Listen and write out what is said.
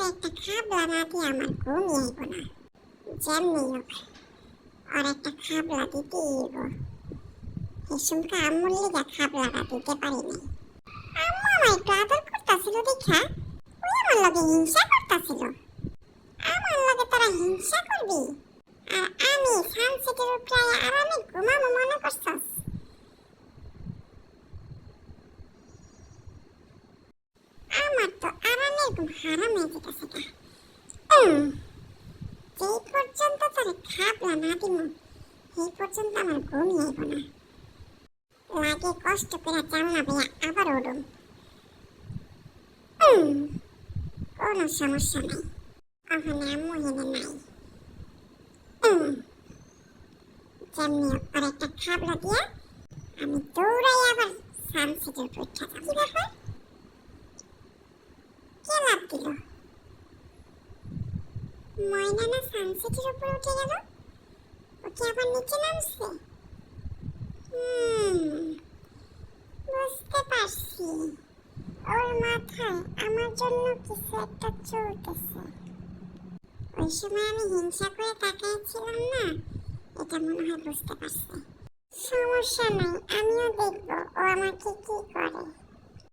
একটা খাবলা না দিয়ে আমার ঘুমই আইব না। যেমনি হোক আর একটা খাবলা দিতেই হইব। হেসুমকা আম্মুর লিগা খাবলাটা দিতে পারি নাই। আম্মু আমার একটু আদর করতাছিল দেখা ওই আমার লগে হিংসা করতাছিল। আমার লগে তোরা হিংসা করবি আর আমি সানসেটের উপরে আরামে ঘুমাবো মনে করছস? আমার তো আরামের ঘুম হারাম হয়ে যেতেছে গা। যেই পর্যন্ত তোরে খাবলা না দিমু সেই পর্যন্ত আমার ঘুমই আইব না। লাগে কষ্ট করে জানলা বেয়া আবার উঠুম। কোনো সমস্যা নাই, ওখানে আম্মু হেনে নাই। যেমনি আর একটা খাবলা দিয়া আমি দৌড়াই আবার সানসেটের উপর উঠা যাবো। কি ব্যাপার? কে লাফ দিল? ময়না না সানসেটের উপর উঠে গেল? ও কি আবার নিচে নামছে? বুঝতে পারছি, ওর মাথায় আমার জন্য কিছু একটা চলতেছে। ওই সময় আমি হিংসা করে তাকাইছিলাম না, এটা মনে হয় বুঝতে পারছে। সমস্যা নাই, আমিও দেখবো ও আমাকে কি করে।